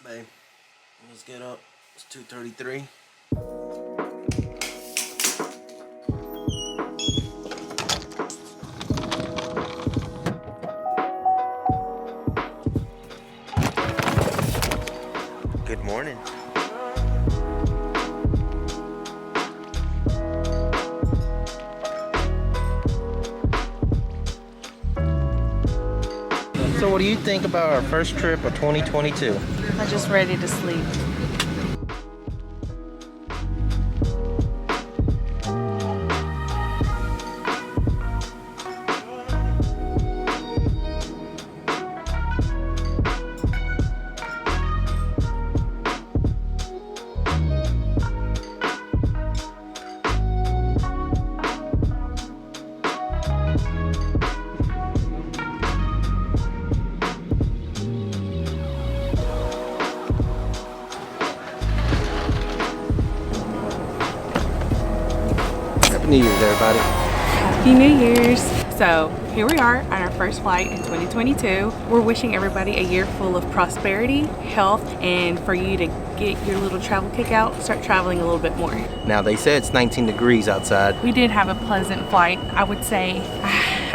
Hey, let's get up. It's 2:33. Good morning. So what do you think about our first trip of 2022? I'm just ready to sleep. Happy New Year's, everybody. Happy New Year's. So here we are on our first flight in 2022. We're wishing everybody a year full of prosperity, health, and for you to get your little travel kick out, start traveling a little bit more. Now they said it's 19 degrees outside. We did have a pleasant flight. I would say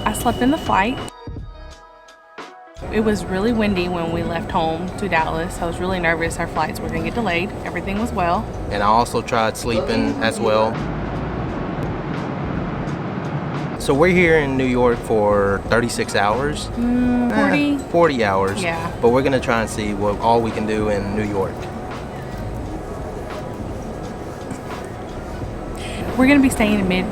I slept in the flight. It was really windy when we left home to Dallas. I was really nervous our flights were gonna get delayed. Everything was well. And I also tried sleeping as well. So we're here in New York for 36 hours. 40 hours. Yeah. But we're gonna try and see what all we can do in New York. We're gonna be staying in mid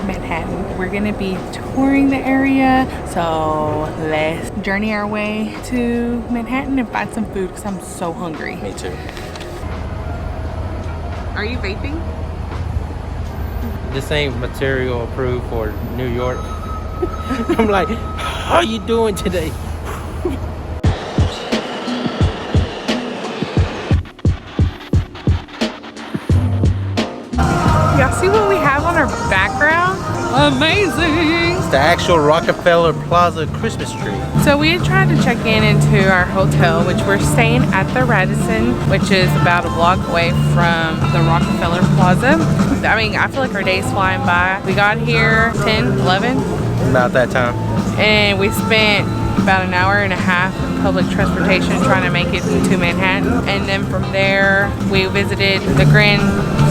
Manhattan. We're gonna be touring the area. So let's journey our way to Manhattan and find some food because I'm so hungry. Me too. Are you vaping? This ain't material approved for New York. I'm like, how are you doing today? Y'all see what we have on our background? Amazing! It's the actual Rockefeller Plaza Christmas tree. So we had tried to check into our hotel, which we're staying at the Radisson, which is about a block away from the Rockefeller Plaza. I mean, I feel like our day's flying by. We got here 10, 11, About that time. and we spent about an hour and a half in public transportation trying to make it to Manhattan. And then from there, we visited the Grand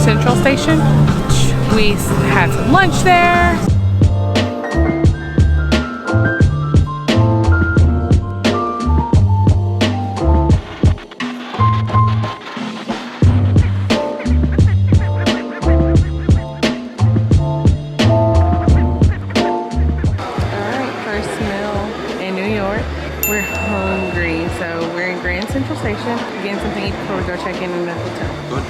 Central Station. We had some lunch there. We're hungry, so we're in Grand Central Station. Getting something to eat before we go check in the hotel. Good.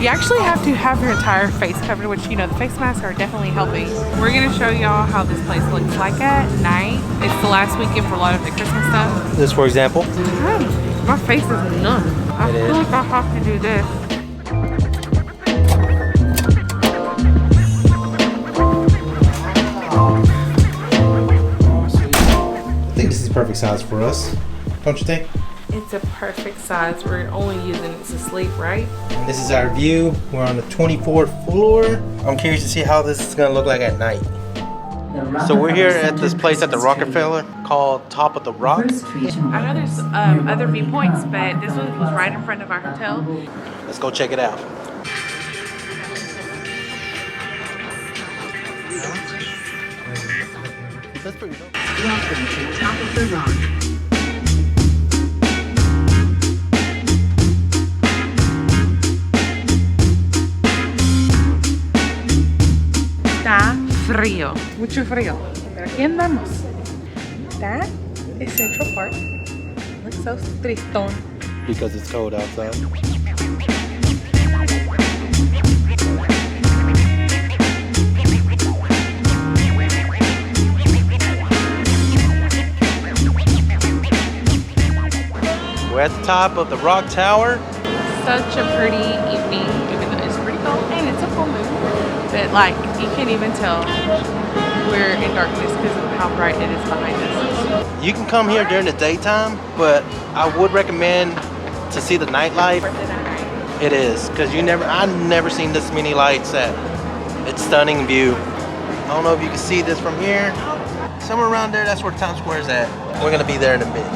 You actually have to have your entire face covered, which, you know, the face masks are definitely helping. We're gonna show y'all how this place looks like at night. It's the last weekend for a lot of the Christmas stuff. This, for example. My face is numb. I feel like I have to do this. I think this is the perfect size for us, don't you think? It's a perfect size. We're only using it to sleep, right? And this is our view. We're on the 24th floor. I'm curious to see how this is gonna look like at night. So we're here at this place at the Rockefeller called Top of the Rock. I know there's other viewpoints, but this one was right in front of our hotel. Let's go check it out. That's pretty dope. Welcome to Top of the Rock. Está frío, mucho frío. Pero aquí andamos. That is Central Park. Looks so tristón. Because it's cold outside. We're at the top of the Rock Tower. Such a pretty evening, even though it's pretty cold and it's a full moon. But like, you can't even tell we're in darkness because of how bright it is behind us. You can come here during the daytime, but I would recommend to see the nightlife. It is, because I've never seen this many lights at its stunning view. I don't know if you can see this from here. Somewhere around there, that's where Times Square is at. We're gonna be there in a bit.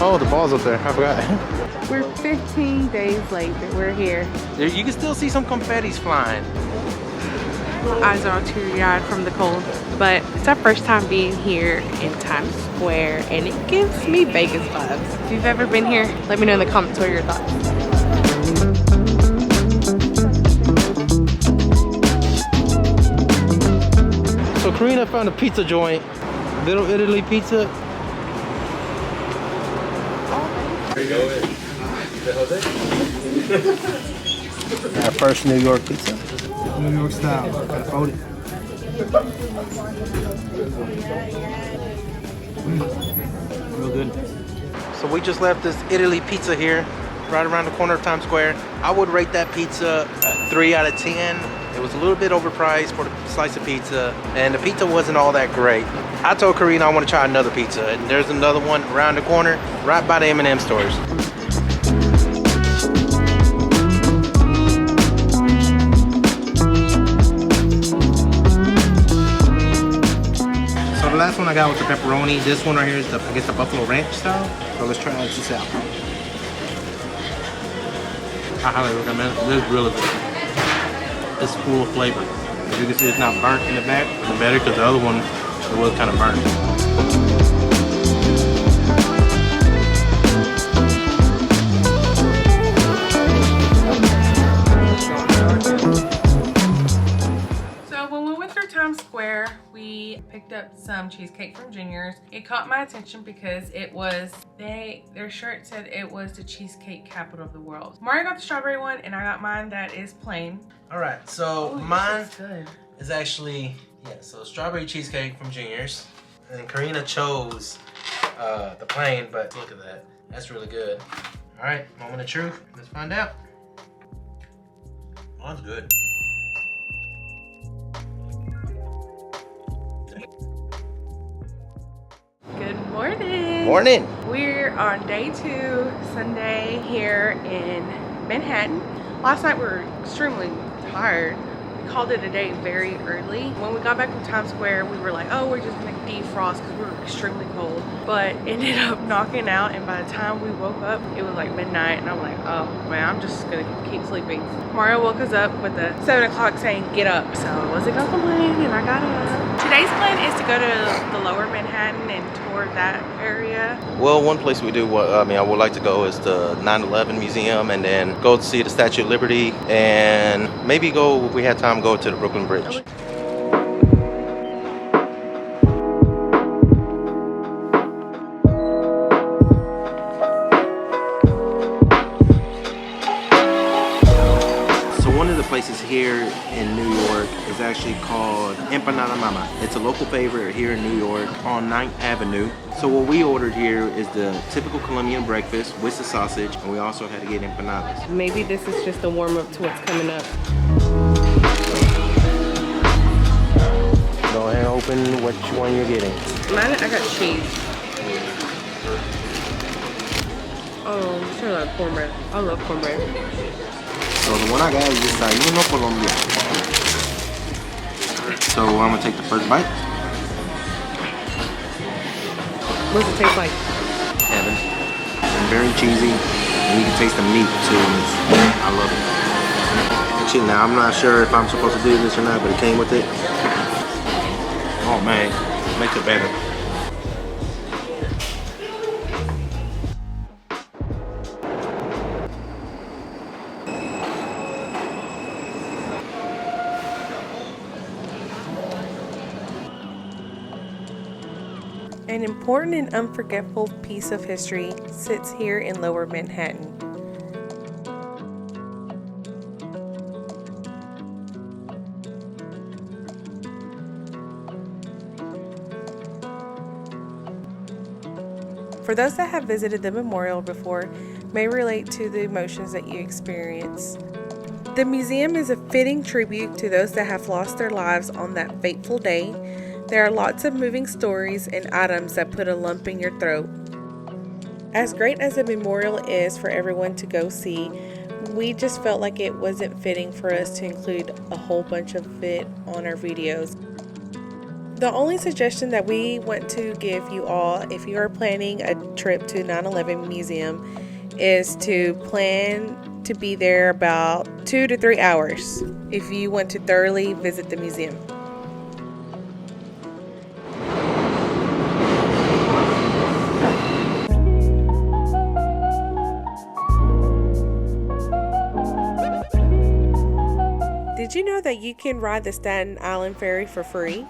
Oh, the ball's up there. I forgot. We're 15 days late, but we're here. There, you can still see some confettis flying. My eyes are all teary-eyed from the cold, but it's our first time being here in Times Square, and it gives me Vegas vibes. If you've ever been here, let me know in the comments what are your thoughts. So Karina found a pizza joint, Little Italy Pizza. Our first New York pizza. New York style. Gotta fold it. Real good. So we just left this Italy Pizza here, right around the corner of Times Square. I would rate that pizza 3 out of 10. It was a little bit overpriced for the slice of pizza, and the pizza wasn't all that great. I told Karina I want to try another pizza, and there's another one around the corner, right by the M&M stores. So the last one I got was the pepperoni. This one right here is the, I guess, the buffalo ranch style. So let's try this out. I highly recommend it. This is really good. It's full of flavor. As you can see, it's not burnt in the back. The better, because the other one, it was kind of burnt. So when we went through Times Square, we picked up some cheesecake from Junior's. It caught my attention because it was, their shirt said it was the cheesecake capital of the world. Mario got the strawberry one, and I got mine that is plain. All right, so Oh, mine this is good. is actually, so strawberry cheesecake from Junior's. And Karina chose the plain, but look at that. That's really good. All right, moment of truth. Let's find out. Oh, that's good. Good morning. Morning. We're on day 2, Sunday, here in Manhattan. Last night we were extremely tired. We called it a day very early. When we got back from Times Square, we were like, oh, we're just gonna defrost because we were extremely cold. But ended up knocking out, and by the time we woke up, it was like midnight, and I'm like, oh man, I'm just gonna keep sleeping. Mario woke us up with the 7 o'clock saying, get up. So I wasn't gonna complain, and I got up. Today's plan is to go to the lower Manhattan and tour that area. Well, one place we do, I would like to go is the 9/11 Museum, and then go to see the Statue of Liberty, and maybe go, if we had time, go to the Brooklyn Bridge. Places here in New York is actually called Empanada Mama. It's a local favorite here in New York on 9th Avenue. So what we ordered here is the typical Colombian breakfast with the sausage, and we also had to get empanadas. Maybe this is just a warm up to what's coming up. Go ahead and open which one you're getting. Mine, I got cheese. Oh, sure, like cornbread. I love cornbread. So the one I got is Desayuno Colombiano. So I'm gonna take the first bite. What's it taste like? Heaven. Very cheesy, and you can taste the meat too. I love it. Actually, now I'm not sure if I'm supposed to do this or not, but it came with it. Oh man, makes it better. An important and unforgettable piece of history sits here in Lower Manhattan. for those that have visited the memorial before may relate to the emotions that you experience. The museum is a fitting tribute to those that have lost their lives on that fateful day. There are lots of moving stories and items that put a lump in your throat. As great as the memorial is for everyone to go see, we just felt like it wasn't fitting for us to include a whole bunch of it on our videos. The only suggestion that we want to give you all, if you are planning a trip to 9/11 Museum, is to plan to be there about 2 to 3 hours if you want to thoroughly visit the museum. Did you know that you can ride the Staten Island Ferry for free?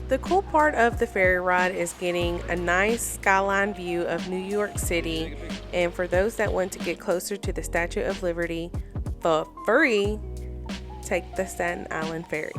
The cool part of the ferry ride is getting a nice skyline view of New York City, and for those that want to get closer to the Statue of Liberty for free, take the Staten Island Ferry.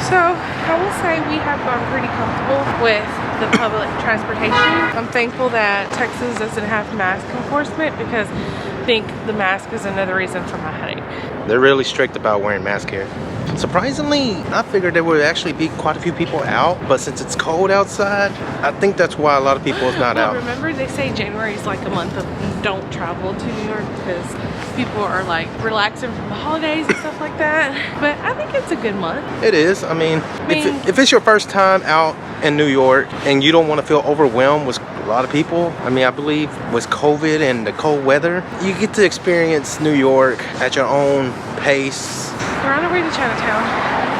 So I will say we have gone pretty comfortable with the public transportation. I'm thankful that Texas doesn't have mask enforcement, because I think the mask is another reason for my headache. They're really strict about wearing masks here. Surprisingly, I figured there would actually be quite a few people out, but since it's cold outside, I think that's why a lot of people is not out. Remember, they say January is like a month of don't travel to New York because people are like relaxing from the holidays and stuff like that. But I think it's a good month. It is. I mean, if it's your first time out in New York and you don't want to feel overwhelmed with a lot of people, I mean, I believe with COVID and the cold weather, you get to experience New York at your own pace. We're on our way to Chinatown.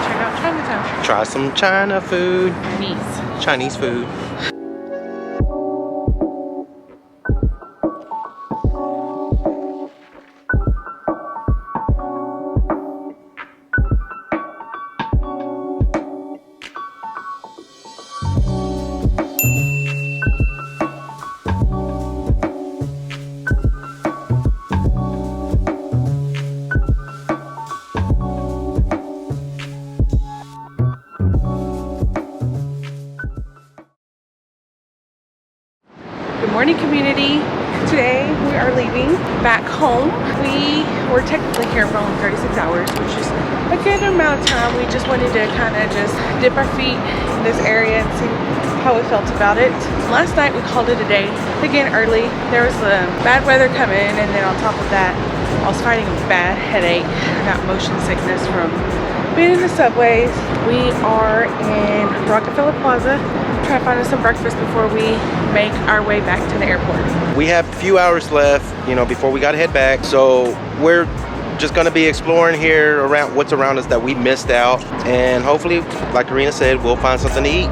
Check out Chinatown. Try some China food. Chinese food. Good morning, community. Today we are leaving back home. We were technically here for only 36 hours, which is a good amount of time. We just wanted to kind of just dip our feet in this area and see how we felt about it. Last night we called it a day. Again, early. There was bad weather coming, and then on top of that, I was fighting a bad headache. I got motion sickness from being in the subways. We are in Rockefeller Plaza, trying to find us some breakfast before we make our way back to the airport. We have a few hours left, before we gotta head back. So we're just gonna be exploring here around what's around us that we missed out. And hopefully, like Karina said, we'll find something to eat.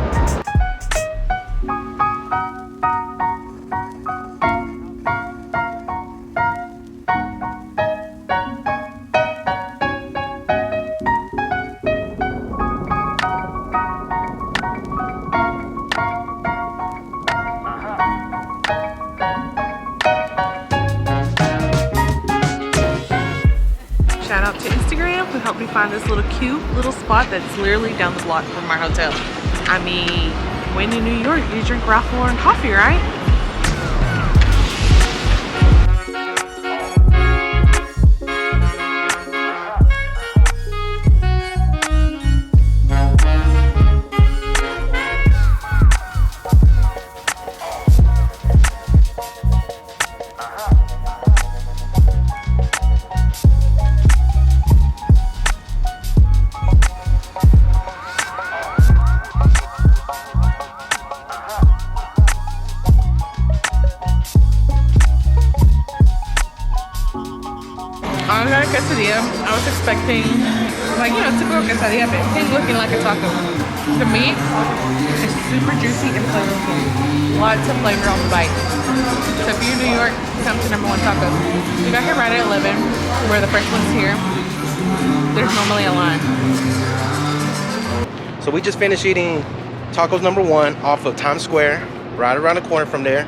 Shout out to Instagram who helped me find this cute little spot that's literally down the block from our hotel. I mean, when in New York, you drink Ralph Lauren coffee, right? I got a quesadilla. I was expecting, typical quesadilla, but it's looking like a taco. The meat is super juicy and flavorful. Lots of flavor on the bite. So if you're in New York, come to number 1 Taco. We got here right at 11, where the first one's here. There's normally a line. So we just finished eating tacos number 1 off of Times Square, right around the corner from there,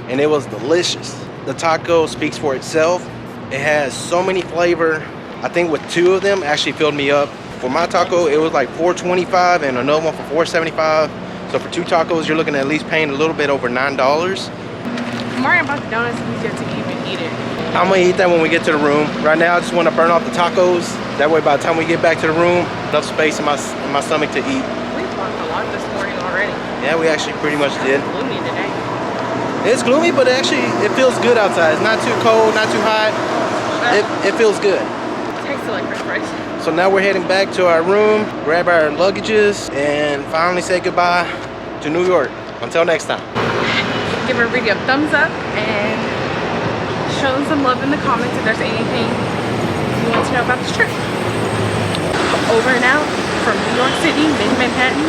and it was delicious. The taco speaks for itself. It has so many flavor. I think with 2 of them actually filled me up For my taco, it was like $4.25 and another one for $4.75. So for 2 tacos, you're looking at least paying a little bit over $9. I'm worried about the donuts if we get to even eat it. I'm gonna eat that when we get to the room. Right now, I just want to burn off the tacos. That way, by the time we get back to the room, enough space in my stomach to eat. We walked a lot this morning already. Yeah, we actually pretty much did. It's gloomy today. It's gloomy, but actually, it feels good outside. It's not too cold, not too hot. It feels good. Tastes like French fries. So now we're heading back to our room, grab our luggages, and finally say goodbye to New York. Until next time. Give our video a thumbs up and show them some love in the comments if there's anything you want to know about this trip. Over and out from New York City, mid Manhattan.